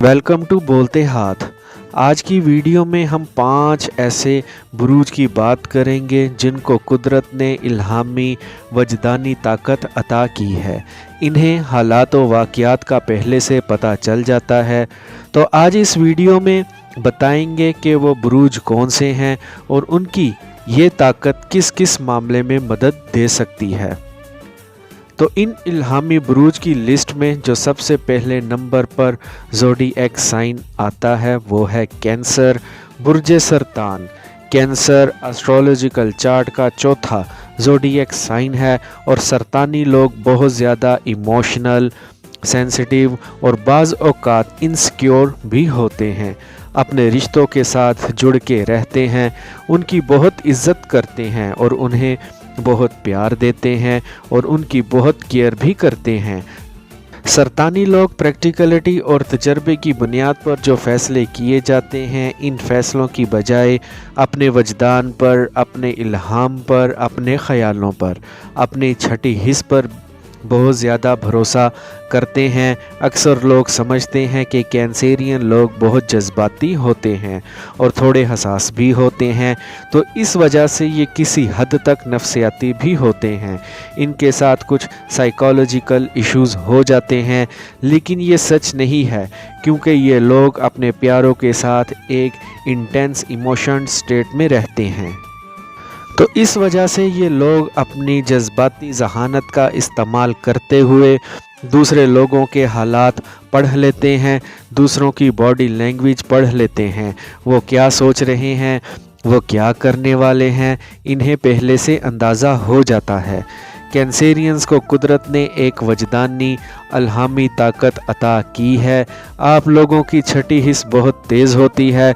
Welcome to बोलते हाथ। आज की वीडियो में हम 5 ऐसे बुरूज की बात करेंगे जिनको कुदरत ने इल्हामी वजदानी ताकत अता की है। इन्हें हालात व वाक़यात का पहले से पता चल जाता है। तो आज इस वीडियो में बताएंगे कि वो बुरूज कौन से हैं और उनकी ये ताकत किस किस मामले में मदद दे सकती है। तो इन इल्हामी बुरूज की लिस्ट में जो सबसे पहले नंबर पर ज़ोडिएक साइन आता है वो है कैंसर, बुर्ज सरतान। कैंसर एस्ट्रोलॉजिकल चार्ट का चौथा ज़ोडिएक साइन है और सरतानी लोग बहुत ज़्यादा इमोशनल, सेंसिटिव और बाज़ औक़ात इनसिक्योर भी होते हैं। अपने रिश्तों के साथ जुड़ के रहते हैं, उनकी बहुत इज़्ज़त करते हैं और उन्हें बहुत प्यार देते हैं और उनकी बहुत केयर भी करते हैं। सरतानी लोग प्रैक्टिकलिटी और तजर्बे की बुनियाद पर जो फ़ैसले किए जाते हैं, इन फ़ैसलों की बजाय अपने वजदान पर, अपने इल्हाम पर, अपने ख़यालों पर, अपनी छठी हिस्स पर बहुत ज़्यादा भरोसा करते हैं। अक्सर लोग समझते हैं कि कैंसेरियन लोग बहुत जज्बाती होते हैं और थोड़े हसास भी होते हैं, तो इस वजह से ये किसी हद तक नफ्सियाती भी होते हैं। इनके साथ कुछ साइकोलॉजिकल इश्यूज़ हो जाते हैं, लेकिन ये सच नहीं है क्योंकि ये लोग अपने प्यारों के साथ एक इंटेंस इमोशन स्टेट में रहते हैं। तो इस वजह से ये लोग अपनी जज्बाती ज़हानत का इस्तेमाल करते हुए दूसरे लोगों के हालात पढ़ लेते हैं, दूसरों की बॉडी लैंग्वेज पढ़ लेते हैं। वो क्या सोच रहे हैं, वो क्या करने वाले हैं, इन्हें पहले से अंदाज़ा हो जाता है। कैंसेरियंस को कुदरत ने एक वजदानी इल्हामी ताकत अता की है। आप लोगों की छठी हिस्स बहुत तेज़ होती है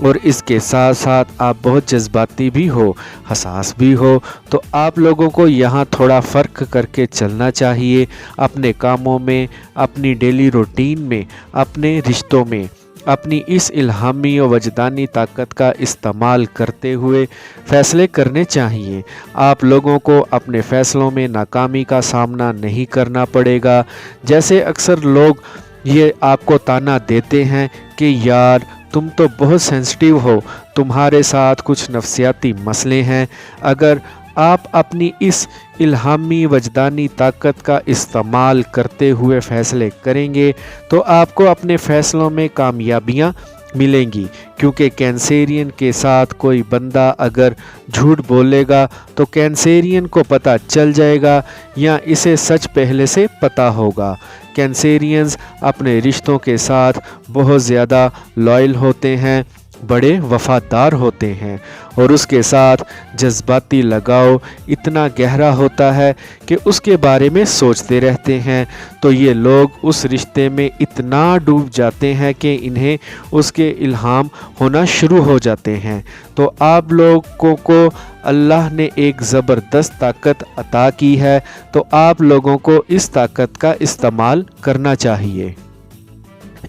और इसके साथ साथ आप बहुत जज्बाती भी हो, हसास भी हो, तो आप लोगों को यहाँ थोड़ा फ़र्क करके चलना चाहिए। अपने कामों में, अपनी डेली रूटीन में, अपने रिश्तों में अपनी इस इल्हामी और वजदानी ताकत का इस्तेमाल करते हुए फ़ैसले करने चाहिए। आप लोगों को अपने फ़ैसलों में नाकामी का सामना नहीं करना पड़ेगा। जैसे अक्सर लोग ये आपको ताना देते हैं कि यार तुम तो बहुत सेंसिटिव हो, तुम्हारे साथ कुछ नफ्सियाती मसले हैं। अगर आप अपनी इस इल्हामी वजदानी ताकत का इस्तेमाल करते हुए फ़ैसले करेंगे तो आपको अपने फ़ैसलों में कामयाबियाँ मिलेंगी, क्योंकि कैंसेरियन के साथ कोई बंदा अगर झूठ बोलेगा तो कैंसेरियन को पता चल जाएगा या इसे सच पहले से पता होगा। कैंसेरियंस अपने रिश्तों के साथ बहुत ज़्यादा लॉयल होते हैं, बड़े वफ़ादार होते हैं और उसके साथ जज्बाती लगाव इतना गहरा होता है कि उसके बारे में सोचते रहते हैं। तो ये लोग उस रिश्ते में इतना डूब जाते हैं कि इन्हें उसके इल्हाम होना शुरू हो जाते हैं। तो आप लोगों को अल्लाह ने एक ज़बरदस्त ताकत अता की है, तो आप लोगों को इस ताकत का इस्तेमाल करना चाहिए।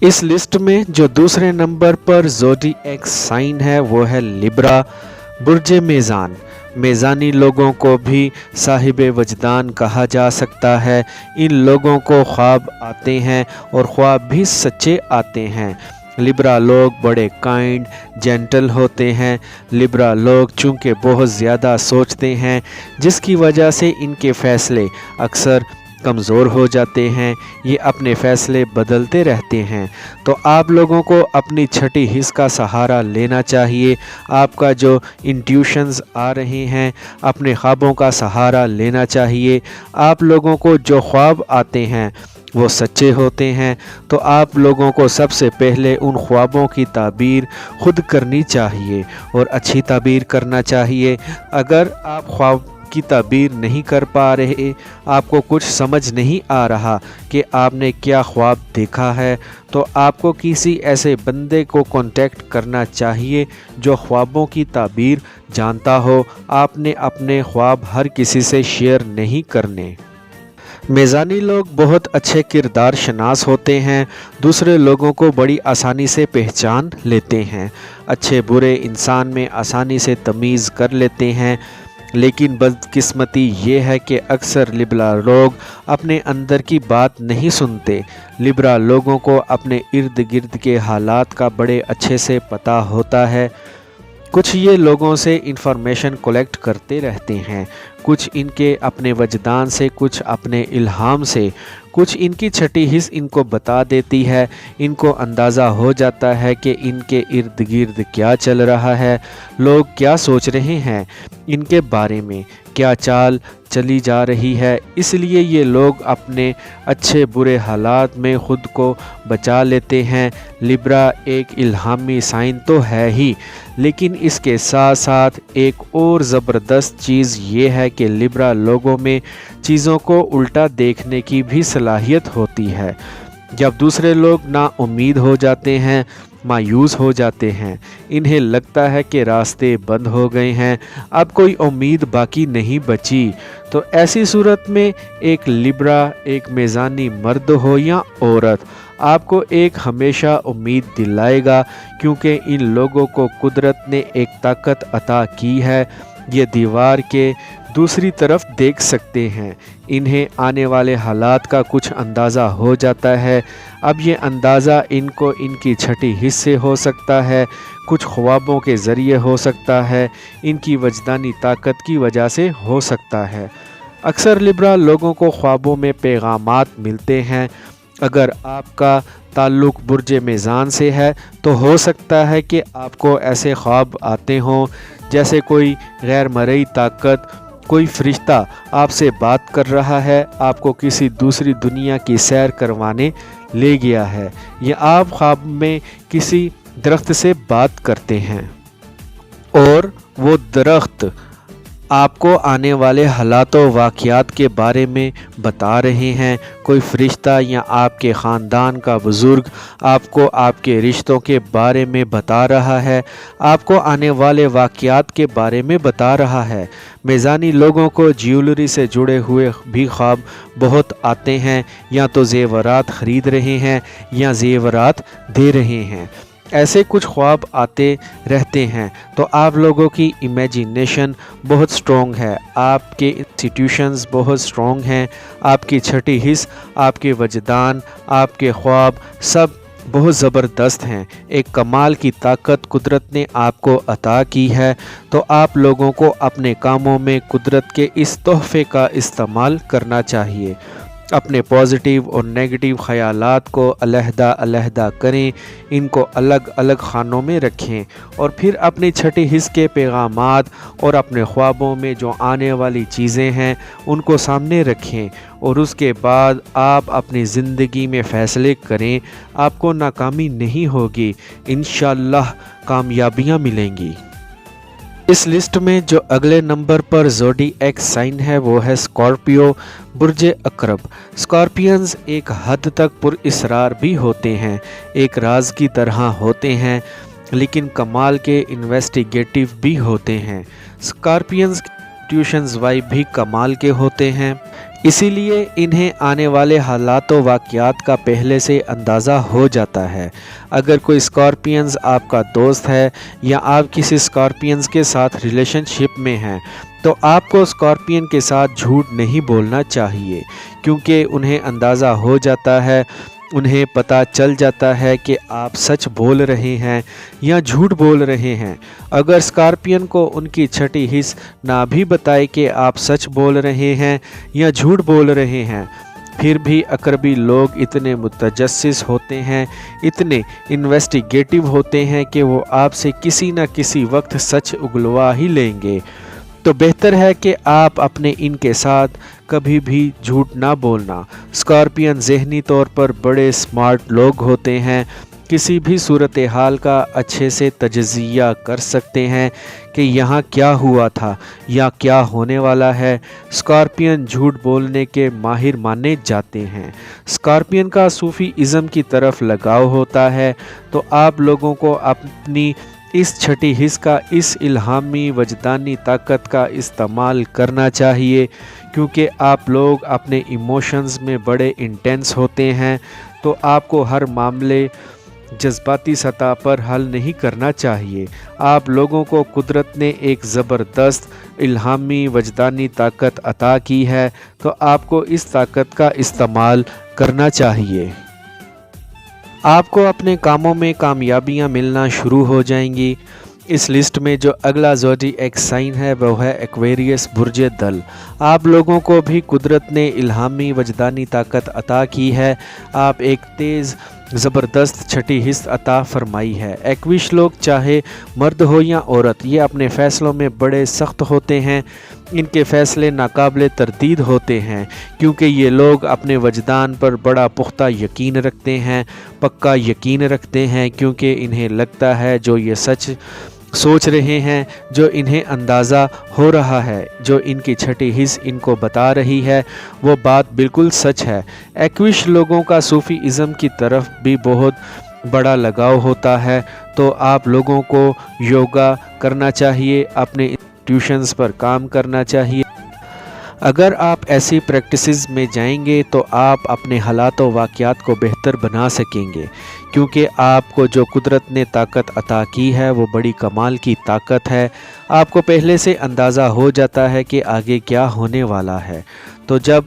इस लिस्ट में जो दूसरे नंबर पर ज़ोडिएक साइन है वो है लिब्रा, बुर्ज मेज़ान। मेज़ानी लोगों को भी साहिब वजदान कहा जा सकता है। इन लोगों को ख्वाब आते हैं और ख्वाब भी सच्चे आते हैं। लिब्रा लोग बड़े काइंड, जेंटल होते हैं। लिब्रा लोग चूँकि बहुत ज़्यादा सोचते हैं, जिसकी वजह से इनके फ़ैसले अक्सर कमज़ोर हो जाते हैं। ये अपने फ़ैसले बदलते रहते हैं। तो आप लोगों को अपनी छठी हिस्स का सहारा लेना चाहिए। आपका जो इंट्यूशंस आ रहे हैं, अपने ख्वाबों का सहारा लेना चाहिए। आप लोगों को जो ख्वाब आते हैं वो सच्चे होते हैं, तो आप लोगों को सबसे पहले उन ख्वाबों की ताबीर खुद करनी चाहिए और अच्छी ताबीर करना चाहिए। अगर आप ख्वाब की ताबीर नहीं कर पा रहे, आपको कुछ समझ नहीं आ रहा कि आपने क्या ख्वाब देखा है, तो आपको किसी ऐसे बंदे को कांटेक्ट करना चाहिए जो ख्वाबों की ताबीर जानता हो। आपने अपने ख्वाब हर किसी से शेयर नहीं करने। मेज़ानी लोग बहुत अच्छे किरदार शनास होते हैं, दूसरे लोगों को बड़ी आसानी से पहचान लेते हैं, अच्छे बुरे इंसान में आसानी से तमीज़ कर लेते हैं। لیکن بدقسمتی یہ ہے کہ اکثر لبرا لوگ اپنے اندر کی بات نہیں سنتے۔ لبرا لوگوں کو اپنے ارد گرد کے حالات کا بڑے اچھے سے پتہ ہوتا ہے۔ کچھ یہ لوگوں سے انفارمیشن کلیکٹ کرتے رہتے ہیں، کچھ ان کے اپنے وجدان سے، کچھ اپنے الہام سے، کچھ ان کی چھٹی حس ان کو بتا دیتی ہے۔ ان کو اندازہ ہو جاتا ہے کہ ان کے ارد گرد کیا چل رہا ہے، لوگ کیا سوچ رہے ہیں، ان کے بارے میں کیا چال چلی جا رہی ہے۔ اس لیے یہ لوگ اپنے اچھے برے حالات میں خود کو بچا لیتے ہیں۔ لبرا ایک الہامی سائن تو ہے ہی، لیکن اس کے ساتھ ساتھ ایک اور زبردست چیز یہ ہے کہ لبرا لوگوں میں چیزوں کو الٹا دیکھنے کی بھی صلاحیت ہوتی ہے۔ جب دوسرے لوگ نا امید ہو جاتے ہیں، مایوس ہو جاتے ہیں، انہیں لگتا ہے کہ راستے بند ہو گئے ہیں، اب کوئی امید باقی نہیں بچی، تو ایسی صورت میں ایک لبرا، ایک میزانی مرد ہو یا عورت، آپ کو ایک ہمیشہ امید دلائے گا، کیونکہ ان لوگوں کو قدرت نے ایک طاقت عطا کی ہے۔ یہ دیوار کے دوسری طرف دیکھ سکتے ہیں، انہیں آنے والے حالات کا کچھ اندازہ ہو جاتا ہے۔ اب یہ اندازہ ان کو ان کی چھٹی حس سے ہو سکتا ہے، کچھ خوابوں کے ذریعے ہو سکتا ہے، ان کی وجدانی طاقت کی وجہ سے ہو سکتا ہے۔ اکثر لبرا لوگوں کو خوابوں میں پیغامات ملتے ہیں۔ اگر آپ کا تعلق برج میزان سے ہے تو ہو سکتا ہے کہ آپ کو ایسے خواب آتے ہوں جیسے کوئی غیر مرئی طاقت، کوئی فرشتہ آپ سے بات کر رہا ہے، آپ کو کسی دوسری دنیا کی سیر کروانے لے گیا ہے، یا آپ خواب میں کسی درخت سے بات کرتے ہیں اور وہ درخت آپ کو آنے والے حالات و واقعات کے بارے میں بتا رہے ہیں۔ کوئی فرشتہ یا آپ کے خاندان کا بزرگ آپ کو آپ کے رشتوں کے بارے میں بتا رہا ہے، آپ کو آنے والے واقعات کے بارے میں بتا رہا ہے۔ میزانی لوگوں کو جیولری سے جڑے ہوئے بھی خواب بہت آتے ہیں، یا تو زیورات خرید رہے ہیں یا زیورات دے رہے ہیں۔ ایسے کچھ خواب آتے رہتے ہیں، تو آپ لوگوں کی امیجینیشن بہت سٹرونگ ہے، آپ کے انسٹیٹیوشنز بہت سٹرونگ ہیں، آپ کی چھٹی حس، آپ کے وجدان، آپ کے خواب سب بہت زبردست ہیں۔ ایک کمال کی طاقت قدرت نے آپ کو عطا کی ہے، تو آپ لوگوں کو اپنے کاموں میں قدرت کے اس تحفے کا استعمال کرنا چاہیے۔ اپنے پازیٹیو اور نیگیٹیو خیالات کو علیحدہ علیحدہ کریں، ان کو الگ الگ خانوں میں رکھیں، اور پھر اپنی چھٹی حس کے پیغامات اور اپنے خوابوں میں جو آنے والی چیزیں ہیں ان کو سامنے رکھیں، اور اس کے بعد آپ اپنی زندگی میں فیصلے کریں۔ آپ کو ناکامی نہیں ہوگی، انشاءاللہ کامیابیاں ملیں گی۔ اس لسٹ میں جو اگلے نمبر پر زوڈی ایک سائن ہے وہ ہے اسکارپیو، برج عقرب۔ اسکارپینز ایک حد تک پر اسرار بھی ہوتے ہیں، ایک راز کی طرح ہوتے ہیں، لیکن کمال کے انویسٹیگیٹو بھی ہوتے ہیں۔ اسکارپینز کے ٹیوشنز وائب بھی کمال کے ہوتے ہیں، اسی لیے انہیں آنے والے حالات و واقعات کا پہلے سے اندازہ ہو جاتا ہے۔ اگر کوئی اسکارپینز آپ کا دوست ہے یا آپ کسی اسکارپینز کے ساتھ ریلیشن شپ میں ہیں تو آپ کو اسکارپین کے ساتھ جھوٹ نہیں بولنا چاہیے، کیونکہ انہیں اندازہ ہو جاتا ہے، انہیں پتہ چل جاتا ہے کہ آپ سچ بول رہے ہیں یا جھوٹ بول رہے ہیں۔ اگر اسکارپین کو ان کی چھٹی حس نہ بھی بتائے کہ آپ سچ بول رہے ہیں یا جھوٹ بول رہے ہیں، پھر بھی عقربی لوگ اتنے متجسس ہوتے ہیں، اتنے انویسٹیگیٹو ہوتے ہیں کہ وہ آپ سے کسی نہ کسی وقت سچ اگلوا ہی لیں گے۔ تو بہتر ہے کہ آپ اپنے ان کے ساتھ کبھی بھی جھوٹ نہ بولنا۔ اسکارپین ذہنی طور پر بڑے سمارٹ لوگ ہوتے ہیں، کسی بھی صورتحال کا اچھے سے تجزیہ کر سکتے ہیں کہ یہاں کیا ہوا تھا یا کیا ہونے والا ہے۔ اسکارپین جھوٹ بولنے کے ماہر مانے جاتے ہیں۔ اسکارپین کا صوفی ازم کی طرف لگاؤ ہوتا ہے، تو آپ لوگوں کو اپنی اس چھٹی حس کا، اس الہامی وجدانی طاقت کا استعمال کرنا چاہیے، کیونکہ آپ لوگ اپنے ایموشنز میں بڑے انٹینس ہوتے ہیں، تو آپ کو ہر معاملے जज्बाती सतह पर हल नहीं करना चाहिए। आप लोगों को कुदरत ने एक ज़बरदस्त इल्हामी वजदानी ताकत अता की है, तो आपको इस ताकत का इस्तेमाल करना चाहिए। आपको अपने कामों में कामयाबियां मिलना शुरू हो जाएंगी। इस लिस्ट में जो अगला ज़ोडिएक साइन है वो है एक्वेरियस बुर्ज दल। आप लोगों को भी कुदरत ने इल्हामी वजदानी ताकत अता की है। आप एक तेज़ ज़बरदस्त छठी हिस्स अता फरमाई है। एक्विश लोग चाहे मर्द हो या औरत, ये अपने फ़ैसलों में बड़े सख्त होते हैं। इनके फ़ैसले नाकाबिले तरदीद होते हैं क्योंकि ये लोग अपने वजदान पर बड़ा पुख्ता यकीन रखते हैं, पक्का यकीन रखते हैं, क्योंकि इन्हें लगता है जो ये सच सोच रहे हैं, जो इन्हें अंदाज़ा हो रहा है, जो इनकी छठी हिस्स इनको बता रही है, वो बात बिल्कुल सच है। एक्विश लोगों का सूफ़ी इज़्म की तरफ भी बहुत बड़ा लगाव होता है, तो आप लोगों को योगा करना चाहिए, अपने ट्यूशन्स पर काम करना चाहिए। अगर आप ऐसी प्रैक्टिसेस में जाएंगे तो आप अपने हालात व वाक़यात को बेहतर बना सकेंगे, क्योंकि आपको जो कुदरत ने ताकत अता की है वो बड़ी कमाल की ताकत है। आपको पहले से अंदाज़ा हो जाता है कि आगे क्या होने वाला है। तो जब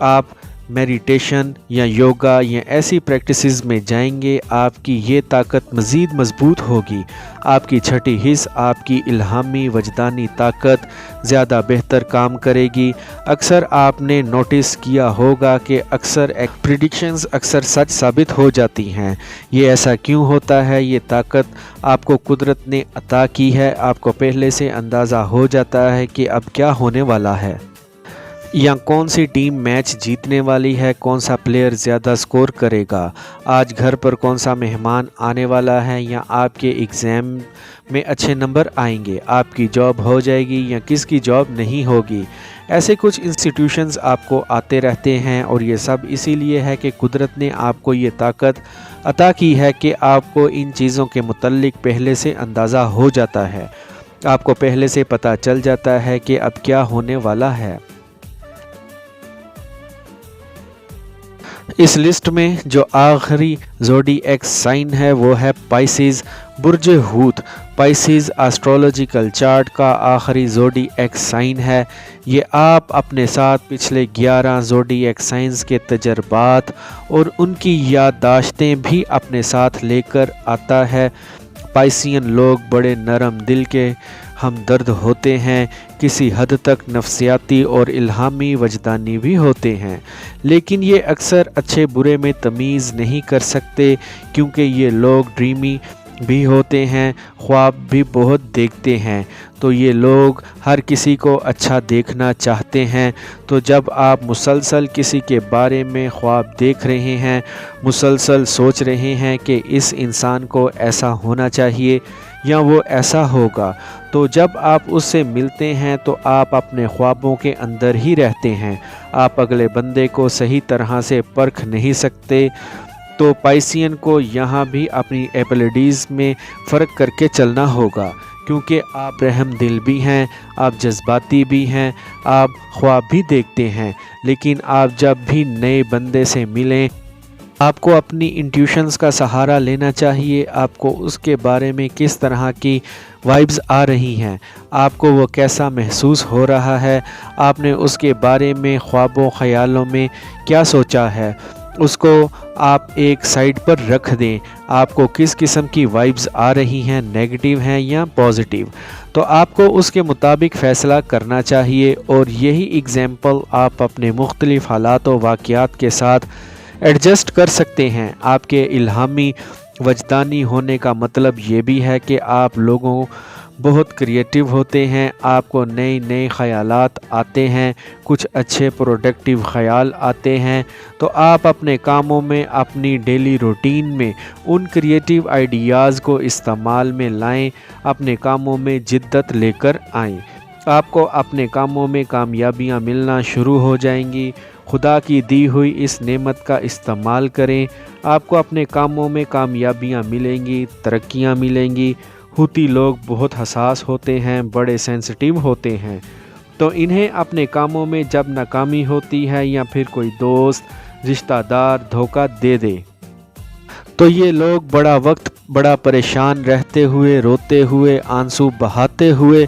आप मेडिटेशन या योगा या ऐसी प्रैक्टिसेस में जाएंगे, आपकी ये ताकत मज़ीद मजबूत होगी। आपकी छठी हिस्स, आपकी इल्हामी वजदानी ताकत ज़्यादा बेहतर काम करेगी। अक्सर आपने नोटिस किया होगा कि अक्सर प्रेडिक्शंस अक्सर सच साबित हो जाती हैं। ये ऐसा क्यों होता है? ये ताकत आपको कुदरत ने अता की है। आपको पहले से अंदाज़ा हो जाता है कि अब क्या होने वाला है, या कौन सी टीम मैच जीतने वाली है, कौन सा प्लेयर ज़्यादा स्कोर करेगा, आज घर पर कौन सा मेहमान आने वाला है, या आपके एग्ज़ाम में अच्छे नंबर आएंगे, आपकी जॉब हो जाएगी या किसकी जॉब नहीं होगी। ऐसे कुछ इंस्टीट्यूशंस आपको आते रहते हैं, और ये सब इसीलिए है कि कुदरत ने आपको ये ताकत अता की है कि आपको इन चीज़ों के मुतल्लिक पहले से अंदाज़ा हो जाता है। आपको पहले से पता चल जाता है कि अब क्या होने वाला है। इस लिस्ट में जो आखिरी ज़ोडिएक साइन है वो है पाइसेस बुर्ज हूत। पाइसेस एस्ट्रोलॉजिकल चार्ट का आखिरी ज़ोडिएक साइन है। ये आप अपने साथ पिछले 11 ज़ोडिएक साइंस के तजर्बात और उनकी याददाश्तें भी अपने साथ लेकर आता है। पाइसियन लोग बड़े नरम दिल के हमदर्द होते हैं, किसी हद तक नफ्सियाती और इल्हामी वजदानी भी होते हैं, लेकिन ये अक्सर अच्छे बुरे में तमीज़ नहीं कर सकते, क्योंकि ये लोग ड्रीमी भी होते हैं, ख्वाब भी बहुत देखते हैं। तो ये लोग हर किसी को अच्छा देखना चाहते हैं। तो जब आप मुसलसल किसी के बारे में ख्वाब देख रहे हैं, मुसलसल सोच रहे हैं कि इस इंसान को ऐसा होना चाहिए या वो ऐसा होगा, तो जब आप उससे मिलते हैं तो आप अपने ख्वाबों के अंदर ही रहते हैं। आप अगले बंदे को सही तरह से परख नहीं सकते। तो पाइसियन को यहाँ भी अपनी एबिलिटीज़ में फ़र्क करके चलना होगा, क्योंकि आप रहम दिल भी हैं, आप जज्बाती भी हैं, आप ख्वाब भी देखते हैं, लेकिन आप जब भी नए बंदे से मिलें आपको अपनी इंट्यूशंस का सहारा लेना चाहिए। आपको उसके बारे में किस तरह की वाइब्स आ रही हैं, आपको वो कैसा महसूस हो रहा है, आपने उसके बारे में ख्वाबों ख़यालों में क्या सोचा है, उसको आप एक साइड पर रख दें। आपको किस किस्म की वाइब्स आ रही हैं, नेगेटिव हैं या पॉजिटिव, तो आपको उसके मुताबिक फ़ैसला करना चाहिए। और यही एग्ज़ाम्पल आप अपने मुख्तलिफ़ हालात व वाक़यात के साथ एडजस्ट कर सकते हैं। आपके इल्हामी वजदानी होने का मतलब ये भी है कि आप लोगों बहुत क्रिएटिव होते हैं, आपको नए नए ख़यालात आते हैं, कुछ अच्छे प्रोडक्टिव ख़याल आते हैं। तो आप अपने कामों में, अपनी डेली रूटीन में उन क्रिएटिव आइडियाज़ को इस्तेमाल में लाएं, अपने कामों में जिद्दत लेकर आएं। आपको अपने कामों में कामयाबियां मिलना शुरू हो जाएंगी। खुदा की दी हुई इस नेमत का इस्तेमाल करें, आपको अपने कामों में कामयाबियां मिलेंगी, तरक्कियां मिलेंगी। हूती लोग बहुत हसास होते हैं, बड़े सेंसिटिव होते हैं, तो इन्हें अपने कामों में जब नाकामी होती है या फिर कोई दोस्त रिश्तेदार धोखा दे दे तो ये लोग बड़ा वक्त बड़ा परेशान रहते हुए, रोते हुए, आंसू बहाते हुए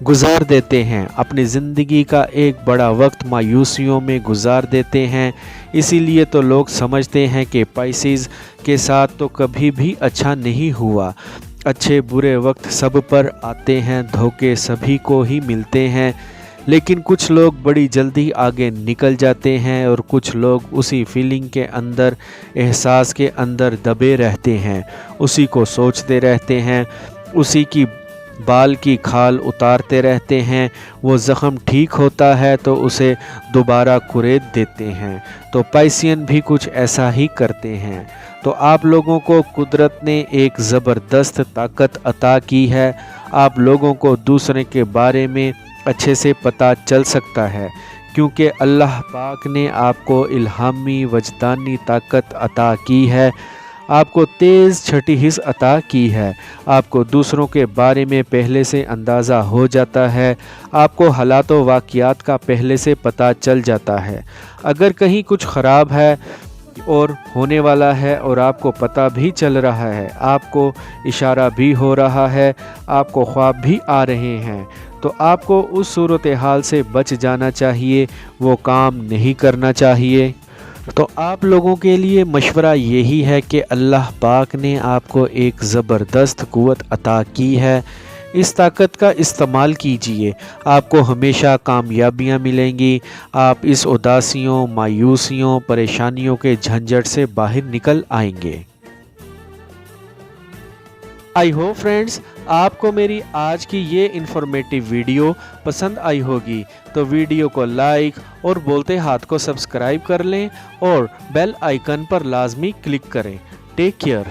गुजार देते हैं। अपनी ज़िंदगी का एक बड़ा वक्त मायूसियों में गुजार देते हैं। इसीलिए तो लोग समझते हैं कि पाइसेस के साथ तो कभी भी अच्छा नहीं हुआ। अच्छे बुरे वक्त सब पर आते हैं, धोखे सभी को ही मिलते हैं, लेकिन कुछ लोग बड़ी जल्दी आगे निकल जाते हैं और कुछ लोग उसी फीलिंग के अंदर, एहसास के अंदर दबे रहते हैं, उसी को सोचते रहते हैं, उसी की बाल की खाल उतारते रहते हैं। वो ज़ख़म ठीक होता है तो उसे दोबारा कुरेद देते हैं। तो पाइसियन भी कुछ ऐसा ही करते हैं। तो आप लोगों को कुदरत ने एक ज़बरदस्त ताकत अता की है। आप लोगों को दूसरे के बारे में अच्छे से पता चल सकता है, क्योंकि अल्लाह पाक ने आपको इल्हामी वजदानी ताकत अता की है। आपको तेज़ छठी हिस्स अता की है। आपको दूसरों के बारे में पहले से अंदाज़ा हो जाता है। आपको हालात व वाक़ियात का पहले से पता चल जाता है। अगर कहीं कुछ ख़राब है और होने वाला है और आपको पता भी चल रहा है, आपको इशारा भी हो रहा है, आपको ख्वाब भी आ रहे हैं, तो आपको उस सूरत हाल से बच जाना चाहिए, वो काम नहीं करना चाहिए। तो आप लोगों के लिए मशवरा यही है कि अल्लाह पाक ने आपको एक ज़बरदस्त क़ुव्वत अता की है। इस ताकत का इस्तेमाल कीजिए, आपको हमेशा कामयाबियाँ मिलेंगी। आप इस उदासियों, मायूसियों, परेशानियों के झंझट से बाहर निकल आएंगे। आई होप फ्रेंड्स आपको मेरी आज की ये इन्फॉर्मेटिव वीडियो पसंद आई होगी। तो वीडियो को लाइक और बोलते हाथ को सब्सक्राइब कर लें और बेल आइकन पर लाजमी क्लिक करें। Take care.